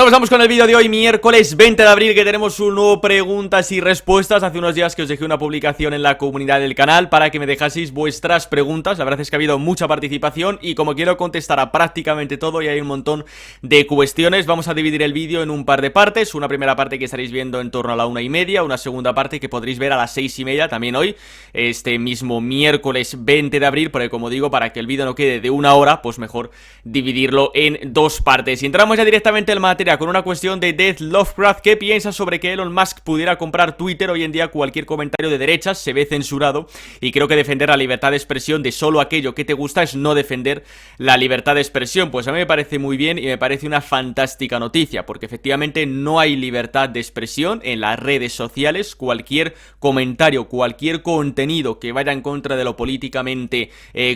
Bueno, pues vamos con el vídeo de hoy, miércoles 20 de abril, que tenemos un nuevo preguntas y respuestas. Hace unos días que os dejé una publicación en la comunidad del canal para que me dejaseis vuestras preguntas. La verdad es que ha habido mucha participación y como quiero contestar a prácticamente todo y hay un montón de cuestiones, vamos a dividir el vídeo en un par de partes. Una primera parte que estaréis viendo en torno a la 1:30, una segunda parte que podréis ver a las 6:30 también hoy, este mismo miércoles 20 de abril, porque como digo, para que el vídeo no quede de una hora, pues mejor dividirlo en dos partes. Y entramos ya directamente en materia con una cuestión de Death Lovecraft. ¿Qué piensas sobre que Elon Musk pudiera comprar Twitter? Hoy en día cualquier comentario de derechas se ve censurado y creo que defender la libertad de expresión de solo aquello que te gusta es no defender la libertad de expresión. Pues a mí me parece muy bien y me parece una fantástica noticia, porque efectivamente no hay libertad de expresión en las redes sociales. Cualquier comentario, cualquier contenido que vaya en contra de lo políticamente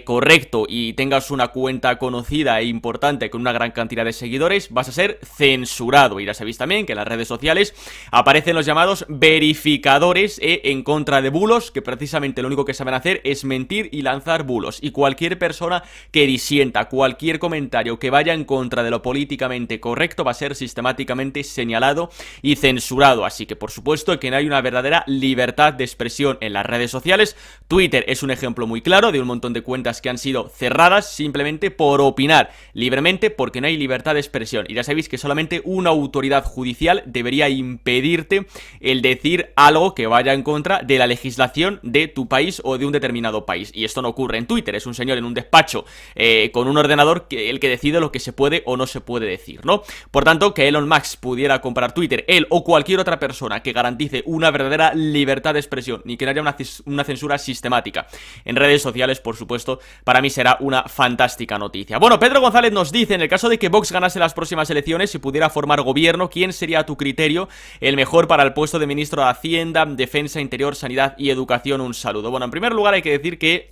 correcto y tengas una cuenta conocida e importante con una gran cantidad de seguidores, vas a ser censurado. Y ya sabéis también que en las redes sociales aparecen los llamados verificadores en contra de bulos, que precisamente lo único que saben hacer es mentir y lanzar bulos. Y cualquier persona que disienta, cualquier comentario que vaya en contra de lo políticamente correcto va a ser sistemáticamente señalado y censurado. Así que por supuesto que no hay una verdadera libertad de expresión en las redes sociales. Twitter es un ejemplo muy claro de un montón de cuentas que han sido cerradas simplemente por opinar libremente, porque no hay libertad de expresión. Y ya sabéis que solamente una autoridad judicial debería impedirte el decir algo que vaya en contra de la legislación de tu país o de un determinado país. Y esto no ocurre en Twitter, es un señor en un despacho con un ordenador el que decide lo que se puede o no se puede decir, ¿no? Por tanto, que Elon Musk pudiera comprar Twitter, él o cualquier otra persona que garantice una verdadera libertad de expresión ni que no haya una censura sistemática en redes sociales, por supuesto, para mí será una fantástica noticia. Bueno, Pedro González nos dice, en el caso de que Vox ganase las próximas elecciones y pudiera formar gobierno, ¿quién sería a tu criterio el mejor para el puesto de ministro de Hacienda, Defensa, Interior, Sanidad y Educación? Un saludo. Bueno, en primer lugar hay que decir que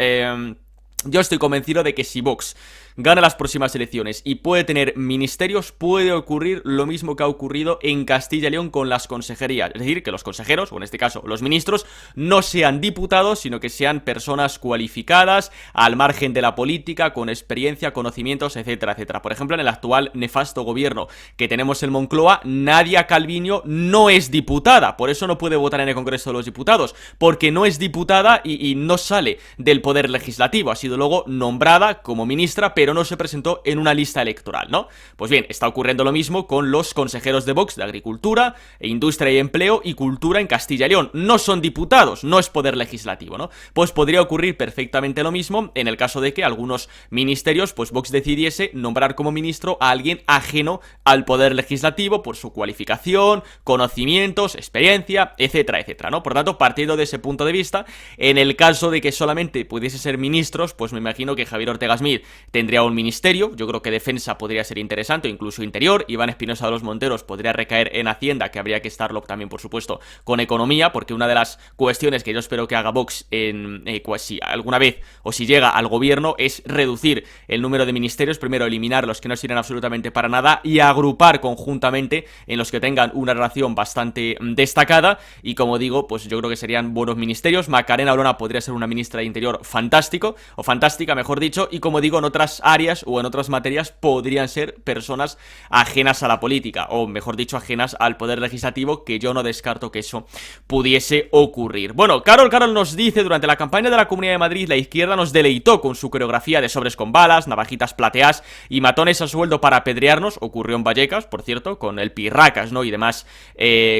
yo estoy convencido de que si Vox gana las próximas elecciones y puede tener ministerios, puede ocurrir lo mismo que ha ocurrido en Castilla y León con las consejerías. Es decir, que los consejeros, o en este caso los ministros, no sean diputados, sino que sean personas cualificadas, al margen de la política, con experiencia, conocimientos, etcétera, etcétera. Por ejemplo, en el actual nefasto gobierno que tenemos en Moncloa, Nadia Calviño no es diputada, por eso no puede votar en el Congreso de los Diputados, porque no es diputada y no sale del poder legislativo. Ha sido luego nombrada como ministra, pero no se presentó en una lista electoral, ¿no? Pues bien, está ocurriendo lo mismo con los consejeros de Vox de Agricultura, Industria y Empleo y Cultura en Castilla y León. No son diputados, no es poder legislativo, ¿no? Pues podría ocurrir perfectamente lo mismo en el caso de que algunos ministerios, pues Vox decidiese nombrar como ministro a alguien ajeno al poder legislativo por su cualificación, conocimientos, experiencia, etcétera, etcétera, ¿no? Por tanto, partiendo de ese punto de vista, en el caso de que solamente pudiese ser ministros, pues me imagino que Javier Ortega Smith tendría un ministerio. Yo creo que Defensa podría ser interesante, o incluso Interior. Iván Espinosa de los Monteros podría recaer en Hacienda, que habría que estarlo también, por supuesto, con Economía, porque una de las cuestiones que yo espero que haga Vox si alguna vez o si llega al gobierno es reducir el número de ministerios, primero eliminar los que no sirven absolutamente para nada y agrupar conjuntamente en los que tengan una relación bastante destacada. Y como digo, pues yo creo que serían buenos ministerios. Macarena Olona podría ser una ministra de Interior fantástico, o fantástica, mejor dicho, y como digo, en otras áreas o en otras materias podrían ser personas ajenas a la política, o mejor dicho, ajenas al poder legislativo, que yo no descarto que eso pudiese ocurrir. Bueno, Carol nos dice, durante la campaña de la Comunidad de Madrid, la izquierda nos deleitó con su coreografía de sobres con balas, navajitas plateadas y matones a sueldo para apedrearnos. Ocurrió en Vallecas, por cierto, con el Pirracas, ¿no? Y demás,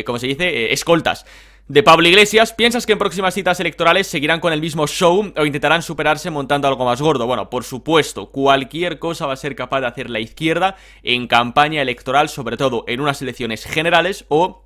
¿cómo se dice? Escoltas de Pablo Iglesias. ¿Piensas que en próximas citas electorales seguirán con el mismo show o intentarán superarse montando algo más gordo? Bueno, por supuesto, cualquier cosa va a ser capaz de hacer la izquierda en campaña electoral, sobre todo en unas elecciones generales o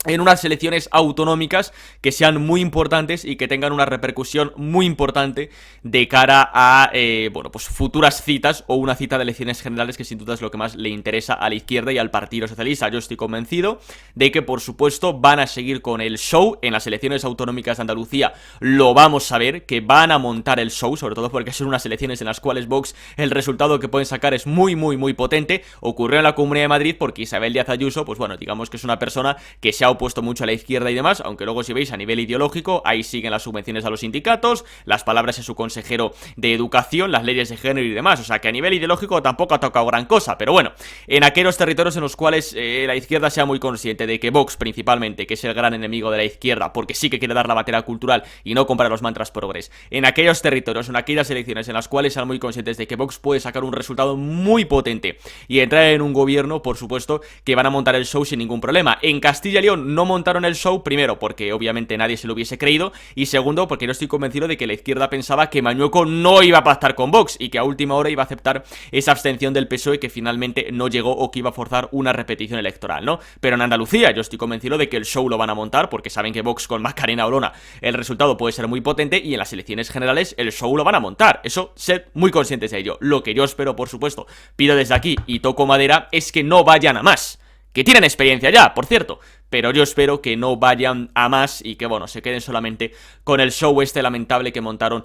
en unas elecciones autonómicas que sean muy importantes y que tengan una repercusión muy importante de cara a, bueno, pues futuras citas o una cita de elecciones generales, que sin duda es lo que más le interesa a la izquierda y al Partido Socialista. Yo estoy convencido de que, por supuesto, van a seguir con el show en las elecciones autonómicas de Andalucía. Lo vamos a ver, que van a montar el show, sobre todo porque son unas elecciones en las cuales Vox, el resultado que pueden sacar es muy potente. Ocurrió en la Comunidad de Madrid porque Isabel Díaz Ayuso, pues bueno, digamos que es una persona que se ha ha opuesto mucho a la izquierda y demás, aunque luego si veis a nivel ideológico, ahí siguen las subvenciones a los sindicatos, las palabras de su consejero de educación, las leyes de género y demás, o sea que a nivel ideológico tampoco ha tocado gran cosa, pero bueno, en aquellos territorios en los cuales la izquierda sea muy consciente de que Vox principalmente, que es el gran enemigo de la izquierda, porque sí que quiere dar la batalla cultural y no comprar los mantras progres, en aquellos territorios, en aquellas elecciones en las cuales sean muy conscientes de que Vox puede sacar un resultado muy potente y entrar en un gobierno, por supuesto que van a montar el show sin ningún problema. En Castilla y León no montaron el show, primero porque obviamente nadie se lo hubiese creído, y segundo porque no estoy convencido de que la izquierda pensaba que Mañueco no iba a pactar con Vox y que a última hora iba a aceptar esa abstención del PSOE que finalmente no llegó o que iba a forzar una repetición electoral, ¿no? Pero en Andalucía yo estoy convencido de que el show lo van a montar porque saben que Vox con Macarena Olona el resultado puede ser muy potente, y en las elecciones generales el show lo van a montar, eso sed muy conscientes de ello. Lo que yo espero, por supuesto, pido desde aquí y toco madera, es que no vayan a más, que tienen experiencia ya, por cierto, pero yo espero que no vayan a más y que, bueno, se queden solamente con el show este lamentable que montaron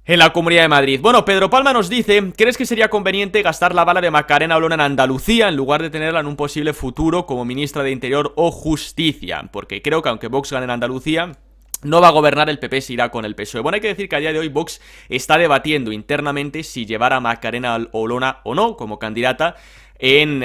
en la Comunidad de Madrid. Bueno, Pedro Palma nos dice: ¿crees que sería conveniente gastar la bala de Macarena Olona en Andalucía en lugar de tenerla en un posible futuro como ministra de Interior o Justicia? Porque creo que aunque Vox gane en Andalucía, no va a gobernar el PP, se irá con el PSOE. Bueno, hay que decir que a día de hoy Vox está debatiendo internamente si llevar a Macarena Olona o no como candidata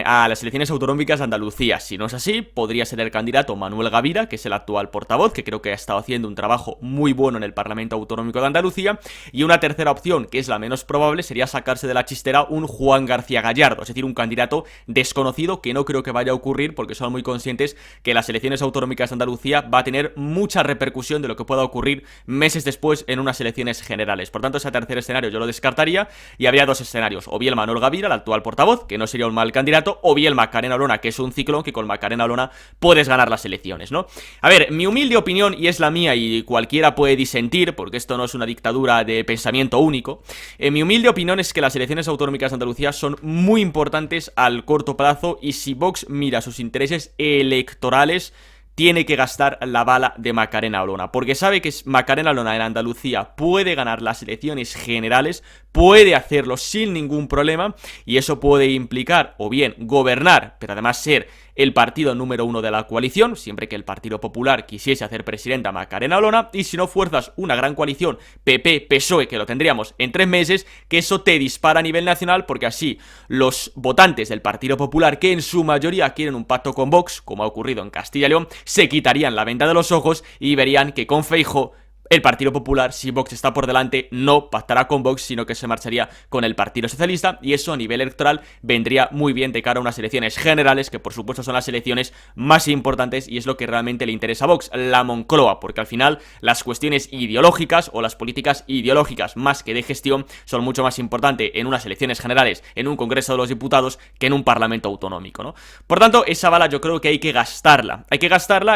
a las elecciones autonómicas de Andalucía. Si no es así, podría ser el candidato Manuel Gavira, que es el actual portavoz, que creo que ha estado haciendo un trabajo muy bueno en el Parlamento Autonómico de Andalucía, y una tercera opción, que es la menos probable, sería sacarse de la chistera un Juan García Gallardo, es decir, un candidato desconocido que no creo que vaya a ocurrir porque son muy conscientes que las elecciones autonómicas de Andalucía va a tener mucha repercusión de lo que pueda ocurrir meses después en unas elecciones generales. Por tanto, ese tercer escenario yo lo descartaría y habría dos escenarios: o bien Manuel Gavira, el actual portavoz, que no sería un mal candidato, o bien Macarena Olona, que es un ciclón, que con Macarena Olona puedes ganar las elecciones, ¿no? A ver, mi humilde opinión, y es la mía y cualquiera puede disentir, porque esto no es una dictadura de pensamiento único, mi humilde opinión es que las elecciones autonómicas de Andalucía son muy importantes al corto plazo, y si Vox mira sus intereses electorales, tiene que gastar la bala de Macarena Olona, porque sabe que Macarena Olona en Andalucía puede ganar las elecciones generales, puede hacerlo sin ningún problema, y eso puede implicar o bien gobernar, pero además ser el partido número uno de la coalición, siempre que el Partido Popular quisiese hacer presidenta a Macarena Olona, y si no fuerzas una gran coalición PP-PSOE, que lo tendríamos en 3 meses, que eso te dispara a nivel nacional, porque así los votantes del Partido Popular, que en su mayoría quieren un pacto con Vox, como ha ocurrido en Castilla y León, se quitarían la venda de los ojos y verían que con Feijóo el Partido Popular, si Vox está por delante, no pactará con Vox, sino que se marcharía con el Partido Socialista, y eso a nivel electoral vendría muy bien de cara a unas elecciones generales, que por supuesto son las elecciones más importantes y es lo que realmente le interesa a Vox, la Moncloa, porque al final las cuestiones ideológicas o las políticas ideológicas más que de gestión son mucho más importantes en unas elecciones generales, en un Congreso de los Diputados, que en un Parlamento autonómico, ¿no? Por tanto, esa bala yo creo que hay que gastarla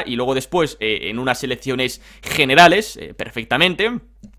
y luego después en unas elecciones generales, perfectamente,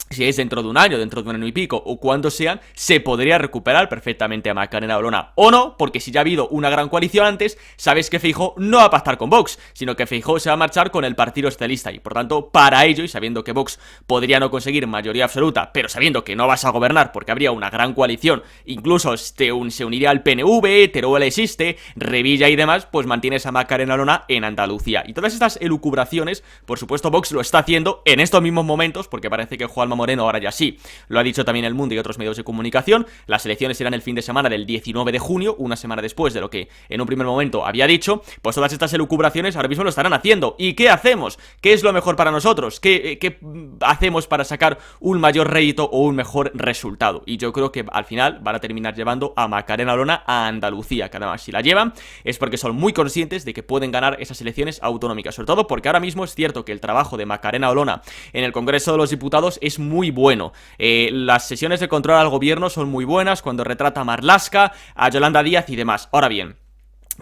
si es dentro de un año, dentro de un año y pico, o cuando sean, se podría recuperar perfectamente a Macarena Olona, o no, porque si ya ha habido una gran coalición antes, sabes que Feijóo no va a pactar con Vox, sino que Feijóo se va a marchar con el Partido Socialista, y por tanto, para ello, y sabiendo que Vox podría no conseguir mayoría absoluta, pero sabiendo que no vas a gobernar porque habría una gran coalición, incluso se uniría al PNV, Teruel existe, Revilla y demás, pues mantienes a Macarena Olona en Andalucía. Y todas estas elucubraciones, por supuesto Vox lo está haciendo en estos mismos momentos, porque parece que Juanma Moreno ahora ya sí, lo ha dicho también El Mundo y otros medios de comunicación. Las elecciones serán el fin de semana del 19 de junio, una semana después de lo que en un primer momento había dicho. Pues todas estas elucubraciones ahora mismo lo estarán haciendo. ¿Y qué hacemos? ¿Qué es lo mejor para nosotros? ¿Qué hacemos para sacar un mayor rédito o un mejor resultado? Y yo creo que al final van a terminar llevando a Macarena Olona a Andalucía, que además si la llevan es porque son muy conscientes de que pueden ganar esas elecciones autonómicas, sobre todo porque ahora mismo es cierto que el trabajo de Macarena Olona en el Congreso de los Diputados es muy bueno. Las sesiones de control al gobierno son muy buenas cuando retrata a Marlaska, a Yolanda Díaz y demás. Ahora bien,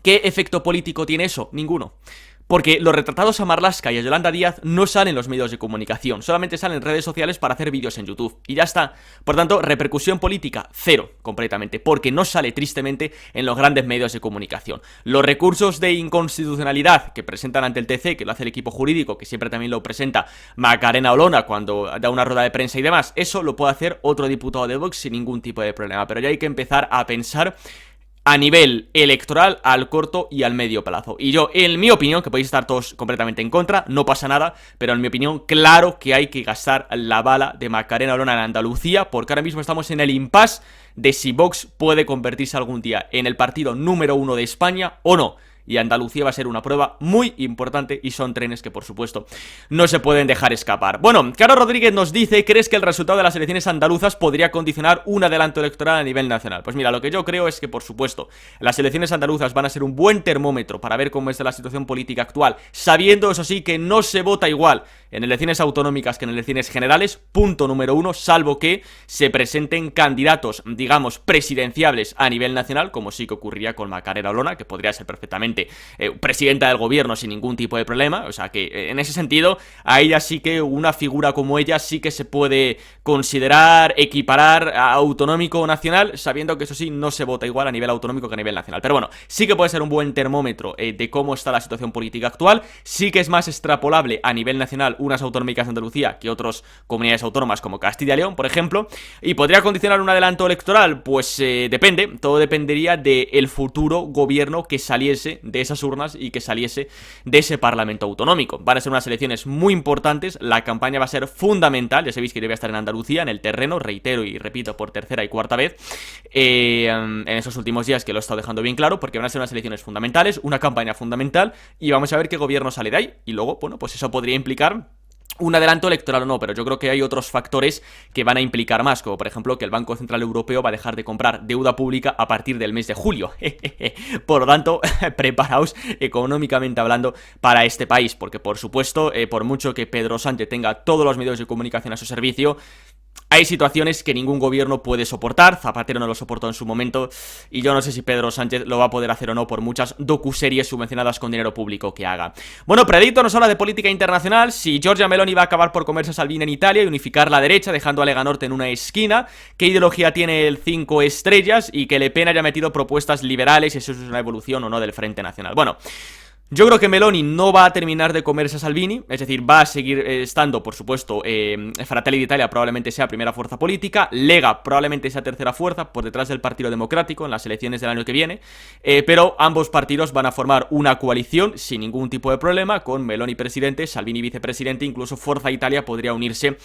¿qué efecto político tiene eso? Ninguno. Porque los retratados a Marlaska y a Yolanda Díaz no salen en los medios de comunicación, solamente salen en redes sociales para hacer vídeos en YouTube, y ya está. Por tanto, repercusión política, cero, completamente, porque no sale tristemente en los grandes medios de comunicación. Los recursos de inconstitucionalidad que presentan ante el TC, que lo hace el equipo jurídico, que siempre también lo presenta Macarena Olona cuando da una rueda de prensa y demás, eso lo puede hacer otro diputado de Vox sin ningún tipo de problema, pero ya hay que empezar a pensar a nivel electoral al corto y al medio plazo. Y yo, en mi opinión, que podéis estar todos completamente en contra, no pasa nada, pero en mi opinión, claro que hay que gastar la bala de Macarena Olona en Andalucía, porque ahora mismo estamos en el impasse de si Vox puede convertirse algún día en el partido número 1 de España o no. Y Andalucía va a ser una prueba muy importante y son trenes que, por supuesto, no se pueden dejar escapar. Bueno, Caro Rodríguez nos dice: ¿crees que el resultado de las elecciones andaluzas podría condicionar un adelanto electoral a nivel nacional? Pues mira, lo que yo creo es que, por supuesto, las elecciones andaluzas van a ser un buen termómetro para ver cómo está la situación política actual, sabiendo, eso sí, que no se vota igual en elecciones autonómicas que en elecciones generales, punto número 1, salvo que se presenten candidatos, digamos, presidenciables a nivel nacional, como sí que ocurriría con Macarena Olona, que podría ser perfectamente presidenta del gobierno sin ningún tipo de problema. O sea que en ese sentido, a ella sí que una figura como ella sí que se puede considerar, equiparar a autonómico o nacional, sabiendo que eso sí, no se vota igual a nivel autonómico que a nivel nacional. Pero bueno, sí que puede ser un buen termómetro de cómo está la situación política actual. Sí que es más extrapolable a nivel nacional unas autonómicas de Andalucía que otras comunidades autónomas como Castilla y León, por ejemplo. ¿Y podría condicionar un adelanto electoral? Pues depende, todo dependería del futuro gobierno que saliese de esas urnas y que saliese de ese Parlamento autonómico. Van a ser unas elecciones muy importantes, la campaña va a ser fundamental, ya sabéis que yo voy a estar en Andalucía, en el terreno, reitero y repito por tercera y cuarta vez, en esos últimos días que lo he estado dejando bien claro, porque van a ser unas elecciones fundamentales, una campaña fundamental, y vamos a ver qué gobierno sale de ahí, y luego, bueno, pues eso podría implicar un adelanto electoral o no, pero yo creo que hay otros factores que van a implicar más, como por ejemplo que el Banco Central Europeo va a dejar de comprar deuda pública a partir del mes de julio. Por lo tanto, preparaos económicamente hablando para este país, porque por supuesto, por mucho que Pedro Sánchez tenga todos los medios de comunicación a su servicio, hay situaciones que ningún gobierno puede soportar. Zapatero no lo soportó en su momento, y yo no sé si Pedro Sánchez lo va a poder hacer o no por muchas docuseries subvencionadas con dinero público que haga. Bueno, Predicto nos habla de política internacional, si Giorgia Meloni va a acabar por comerse a Salvini en Italia y unificar la derecha dejando a Lega Norte en una esquina, qué ideología tiene el 5 estrellas y que Le Pen haya metido propuestas liberales, y eso es una evolución o no del Frente Nacional. Bueno, yo creo que Meloni no va a terminar de comerse a Salvini, es decir, va a seguir estando, por supuesto, Fratelli d'Italia probablemente sea primera fuerza política, Lega probablemente sea tercera fuerza, por detrás del Partido Democrático en las elecciones del año que viene, pero ambos partidos van a formar una coalición sin ningún tipo de problema, con Meloni presidente, Salvini vicepresidente, incluso Forza Italia podría unirse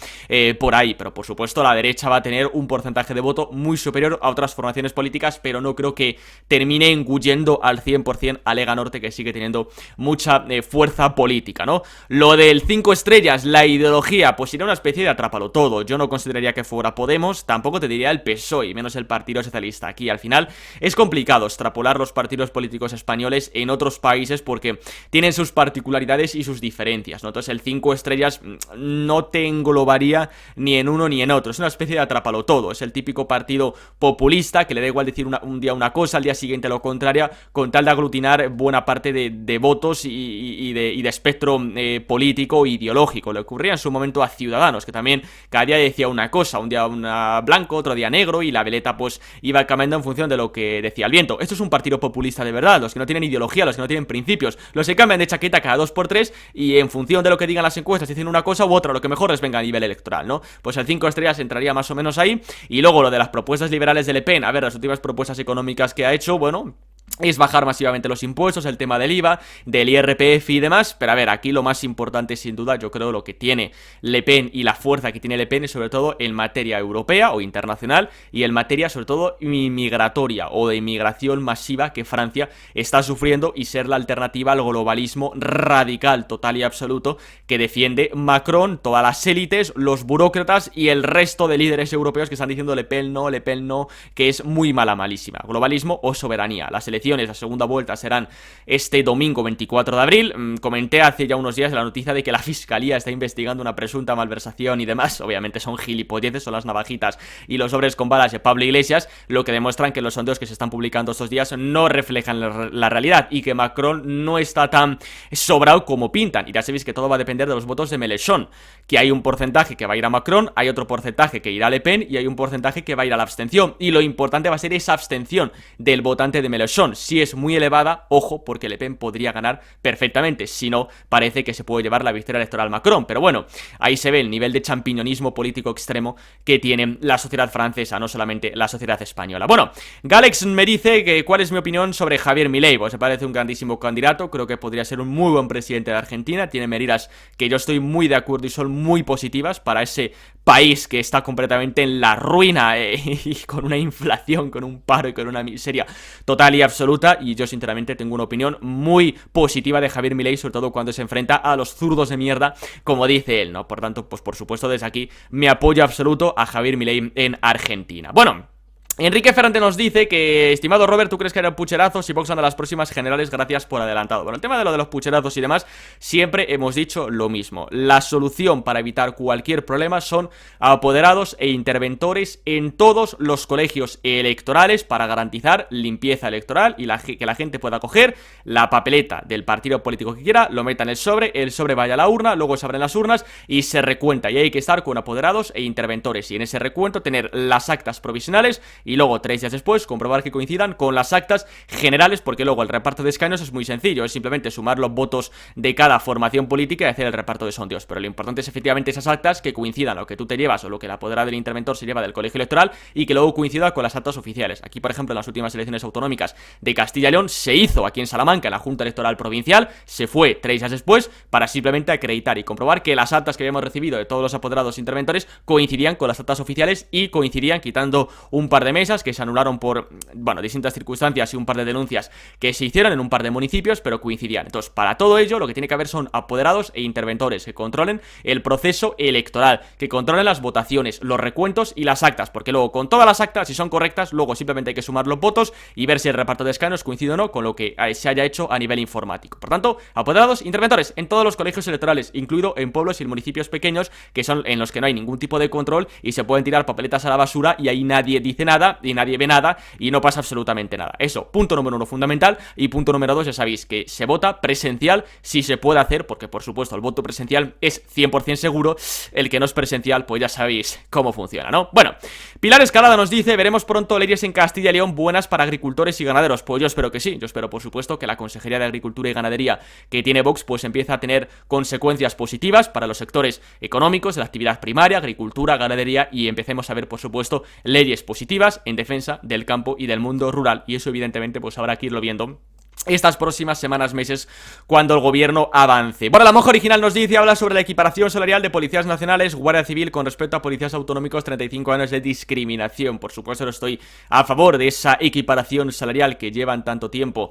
por ahí, pero por supuesto la derecha va a tener un porcentaje de voto muy superior a otras formaciones políticas, pero no creo que termine engullendo al 100% a Lega Norte, que sigue teniendo mucha fuerza política, ¿no? Lo del 5 estrellas, la ideología, pues sería una especie de atrápalo todo. Yo no consideraría que fuera Podemos, tampoco te diría el PSOE, y menos el Partido Socialista. Aquí al final es complicado extrapolar los partidos políticos españoles en otros países porque tienen sus particularidades y sus diferencias, ¿no? Entonces el 5 estrellas no te englobaría ni en uno ni en otro, es una especie de atrápalo todo, es el típico partido populista que le da igual decir un día una cosa, al día siguiente lo contraria, con tal de aglutinar buena parte de votos y de espectro político e ideológico. Le ocurría en su momento a Ciudadanos, que también cada día decía una cosa, un día blanco, otro día negro, y la veleta pues iba cambiando en función de lo que decía el viento. Esto es un partido populista de verdad, los que no tienen ideología, los que no tienen principios, los que cambian de chaqueta cada 2 por 3 y en función de lo que digan las encuestas dicen una cosa u otra, lo que mejor les venga a nivel electoral, ¿no? Pues el 5 estrellas entraría más o menos ahí. Y luego lo de las propuestas liberales de Le Pen, a ver, las últimas propuestas económicas que ha hecho, bueno, es bajar masivamente los impuestos, el tema del IVA, del IRPF y demás, pero a ver, aquí lo más importante sin duda, yo creo lo que tiene Le Pen y la fuerza que tiene Le Pen es sobre todo en materia europea o internacional y en materia sobre todo inmigratoria o de inmigración masiva que Francia está sufriendo y ser la alternativa al globalismo radical, total y absoluto que defiende Macron, todas las élites, los burócratas y el resto de líderes europeos que están diciendo Le Pen no, que es muy mala, malísima, globalismo o soberanía. Las elecciones, la segunda vuelta serán este domingo 24 de abril. Comenté hace ya unos días la noticia de que la Fiscalía está investigando una presunta malversación y demás. Obviamente son gilipolleces, son las navajitas y los sobres con balas de Pablo Iglesias, lo que demuestran que los sondeos que se están publicando estos días no reflejan la realidad y que Macron no está tan sobrado como pintan. Y ya sabéis que todo va a depender de los votos de Mélenchon, que hay un porcentaje que va a ir a Macron, hay otro porcentaje que irá a Le Pen y hay un porcentaje que va a ir a la abstención. Y lo importante va a ser esa abstención del votante de Mélenchon. abstención sí es muy elevada, ojo, porque Le Pen podría ganar perfectamente. Si no, parece que se puede llevar la victoria electoral Macron. Pero bueno, ahí se ve el nivel de champiñonismo político extremo que tiene la sociedad francesa, no solamente la sociedad española. Bueno, Galex me dice que cuál es mi opinión sobre Javier Milei. Pues me parece un grandísimo candidato, creo que podría ser un muy buen presidente de Argentina, tiene medidas que yo estoy muy de acuerdo y son muy positivas para ese país que está completamente en la ruina, y con una inflación, con un paro y con una miseria total y absoluta, y yo sinceramente tengo una opinión muy positiva de Javier Milei, sobre todo cuando se enfrenta a los zurdos de mierda, como dice él, ¿no? Por tanto, pues por supuesto desde aquí mi apoyo absoluto a Javier Milei en Argentina. Bueno, Enrique Ferrante nos dice que, estimado Robert, ¿tú crees que harán pucherazos si Vox anda a las próximas generales? Gracias por adelantado. Bueno, el tema de lo de los pucherazos y demás, siempre hemos dicho lo mismo. La solución para evitar cualquier problema son apoderados e interventores en todos los colegios electorales para garantizar limpieza electoral y que la gente pueda coger la papeleta del partido político que quiera, lo meta en el sobre vaya a la urna, luego se abren las urnas y se recuenta. Y hay que estar con apoderados e interventores y en ese recuento tener las actas provisionales y luego 3 días después comprobar que coincidan con las actas generales, porque luego el reparto de escaños es muy sencillo, es simplemente sumar los votos de cada formación política y hacer el reparto de sondeos, pero lo importante es efectivamente esas actas que coincidan lo que tú te llevas o lo que el apoderado del interventor se lleva del colegio electoral y que luego coincida con las actas oficiales. Aquí, por ejemplo, en las últimas elecciones autonómicas de Castilla y León se hizo aquí en Salamanca en la Junta Electoral Provincial, se fue 3 días después para simplemente acreditar y comprobar que las actas que habíamos recibido de todos los apoderados e interventores coincidían con las actas oficiales y coincidían, quitando un par de mesas que se anularon por, bueno, distintas circunstancias y un par de denuncias que se hicieron en un par de municipios, pero coincidían. Entonces, para todo ello, lo que tiene que haber son apoderados e interventores que controlen el proceso electoral, que controlen las votaciones, los recuentos y las actas, porque luego con todas las actas, si son correctas, luego simplemente hay que sumar los votos y ver si el reparto de escaños coincide o no con lo que se haya hecho a nivel informático. Por tanto, apoderados, interventores en todos los colegios electorales, incluido en pueblos y en municipios pequeños, que son en los que no hay ningún tipo de control y se pueden tirar papeletas a la basura y ahí nadie dice nada y nadie ve nada y no pasa absolutamente nada. Eso, punto número 1 fundamental. Y punto número 2, ya sabéis que se vota presencial si se puede hacer, porque por supuesto el voto presencial es 100% seguro. El que no es presencial, pues ya sabéis cómo funciona, ¿no? Bueno, Pilar Escalada nos dice: veremos pronto leyes en Castilla y León buenas para agricultores y ganaderos. Pues yo espero que sí, yo espero por supuesto que la Consejería de Agricultura y Ganadería que tiene Vox pues empiece a tener consecuencias positivas para los sectores económicos de la actividad primaria, agricultura, ganadería, y empecemos a ver por supuesto leyes positivas en defensa del campo y del mundo rural, y eso evidentemente pues habrá que irlo viendo estas próximas semanas, meses, cuando el gobierno avance. Bueno, la monja original nos dice, habla sobre la equiparación salarial de policías nacionales, guardia civil con respecto a policías autonómicos, 35 años de discriminación. Por supuesto, no estoy a favor de esa equiparación salarial que llevan tanto tiempo,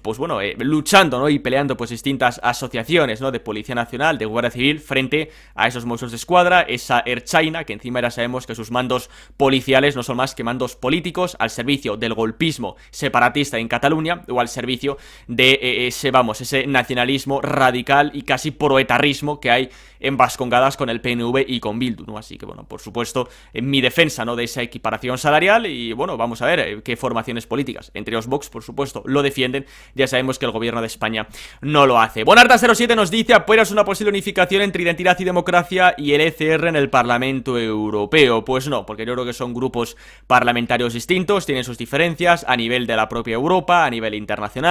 pues bueno, luchando, ¿no? Y peleando pues distintas asociaciones, ¿no? De Policía Nacional, de Guardia Civil, frente a esos Mossos de Escuadra, esa Ertzaina, que encima ya sabemos que sus mandos policiales no son más que mandos políticos al servicio del golpismo separatista en Cataluña o al servicio de ese nacionalismo radical y casi proetarrismo que hay en Vascongadas con el PNV y con Bildu, ¿no? Así que bueno, por supuesto, en mi defensa, ¿no? De esa equiparación salarial y bueno, vamos a ver qué formaciones políticas, entre los Vox, por supuesto, lo defienden. Ya sabemos que el gobierno de España no lo hace. Bonarda07 nos dice, ¿apoyas una posible unificación entre Identidad y Democracia y el ECR en el Parlamento Europeo? Pues no, porque yo creo que son grupos parlamentarios distintos, tienen sus diferencias a nivel de la propia Europa, a nivel internacional,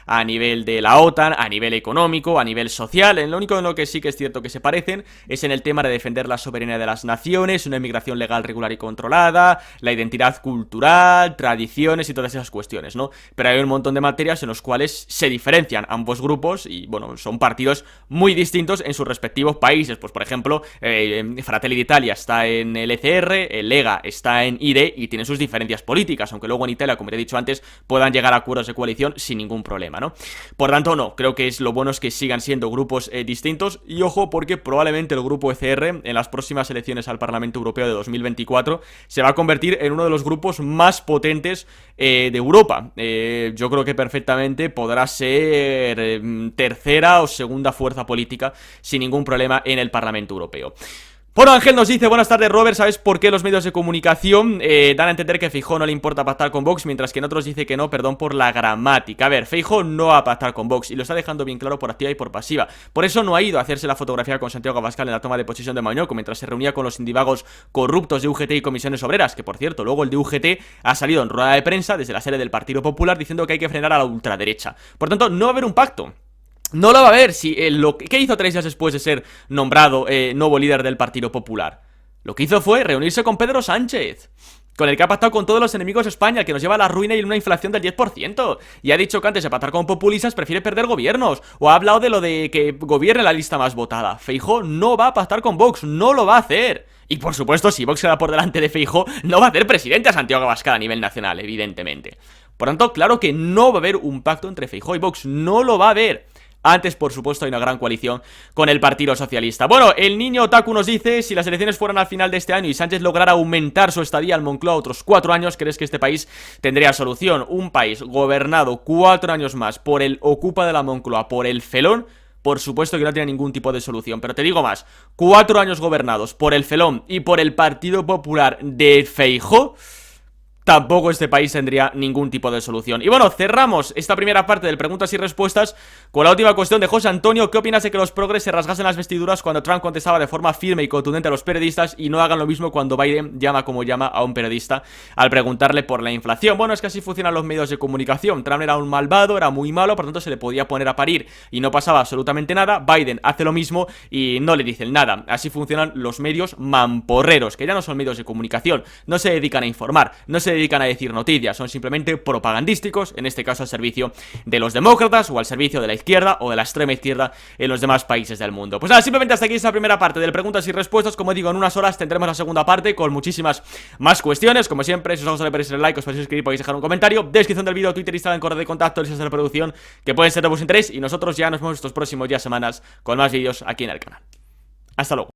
a nivel de la OTAN, a nivel económico, a nivel social. En lo único en lo que sí que es cierto que se parecen es en el tema de defender la soberanía de las naciones, una inmigración legal, regular y controlada, la identidad cultural, tradiciones y todas esas cuestiones, ¿no? Pero hay un montón de materias en los cuales se diferencian ambos grupos y, bueno, son partidos muy distintos en sus respectivos países. Pues, por ejemplo, Fratelli d'Italia está en el ECR, el Lega está en IDE y tiene sus diferencias políticas, aunque luego en Italia, como te he dicho antes, puedan llegar a acuerdos de coalición sin ningún problema, ¿no? Por tanto, no, creo que lo bueno es que sigan siendo grupos distintos y ojo, porque probablemente el grupo ECR en las próximas elecciones al Parlamento Europeo de 2024 se va a convertir en uno de los grupos más potentes de Europa. Yo creo que perfectamente podrá ser tercera o segunda fuerza política sin ningún problema en el Parlamento Europeo. Bueno, Ángel nos dice, buenas tardes Robert, ¿sabes por qué los medios de comunicación dan a entender que Feijóo no le importa pactar con Vox, mientras que en otros dice que no? Perdón por la gramática. A ver, Feijóo no va a pactar con Vox y lo está dejando bien claro por activa y por pasiva. Por eso no ha ido a hacerse la fotografía con Santiago Abascal en la toma de posesión de Mañoco, mientras se reunía con los indivagos corruptos de UGT y comisiones obreras, que por cierto, luego el de UGT ha salido en rueda de prensa desde la sede del Partido Popular diciendo que hay que frenar a la ultraderecha. Por tanto, no va a haber un pacto. No lo va a haber. ¿Qué hizo 3 días después de ser nombrado nuevo líder del Partido Popular? Lo que hizo fue reunirse con Pedro Sánchez, con el que ha pactado con todos los enemigos de España, que nos lleva a la ruina y una inflación del 10%. Y ha dicho que antes de pactar con populistas prefiere perder gobiernos. O ha hablado de lo de que gobierne la lista más votada. Feijóo no va a pactar con Vox, no lo va a hacer. Y por supuesto, si Vox queda por delante de Feijóo, no va a hacer presidente a Santiago Abascal a nivel nacional, evidentemente. Por tanto, claro que no va a haber un pacto entre Feijóo y Vox, no lo va a haber. Antes, por supuesto, hay una gran coalición con el Partido Socialista. Bueno, el niño Otaku nos dice, si las elecciones fueran al final de este año y Sánchez lograra aumentar su estadía al Moncloa otros 4 años, ¿crees que este país tendría solución? Un país gobernado 4 años más por el ocupa de la Moncloa, por el felón, por supuesto que no tiene ningún tipo de solución. Pero te digo más, 4 años gobernados por el felón y por el Partido Popular de Feijóo, tampoco este país tendría ningún tipo de solución. Y bueno, cerramos esta primera parte del preguntas y respuestas con la última cuestión de José Antonio. ¿Qué opinas de que los progres se rasgasen las vestiduras cuando Trump contestaba de forma firme y contundente a los periodistas y no hagan lo mismo cuando Biden llama como llama a un periodista al preguntarle por la inflación? Bueno, es que así funcionan los medios de comunicación. Trump era un malvado, era muy malo, por lo tanto se le podía poner a parir y no pasaba absolutamente nada. Biden hace lo mismo y no le dicen nada. Así funcionan los medios mamporreros, que ya no son medios de comunicación, no se dedican a informar, no se dedican a decir noticias, son simplemente propagandísticos, en este caso al servicio de los demócratas o al servicio de la izquierda o de la extrema izquierda en los demás países del mundo. Pues nada, simplemente hasta aquí esta primera parte del preguntas y respuestas. Como digo, en unas horas tendremos la segunda parte con muchísimas más cuestiones. Como siempre, si os gusta, podéis darle like, os podéis suscribir, podéis dejar un comentario, descripción del vídeo, Twitter, Instagram, correo de contacto, listas de reproducción que pueden ser de vuestro interés, y nosotros ya nos vemos estos próximos días, semanas, con más vídeos aquí en el canal. Hasta luego.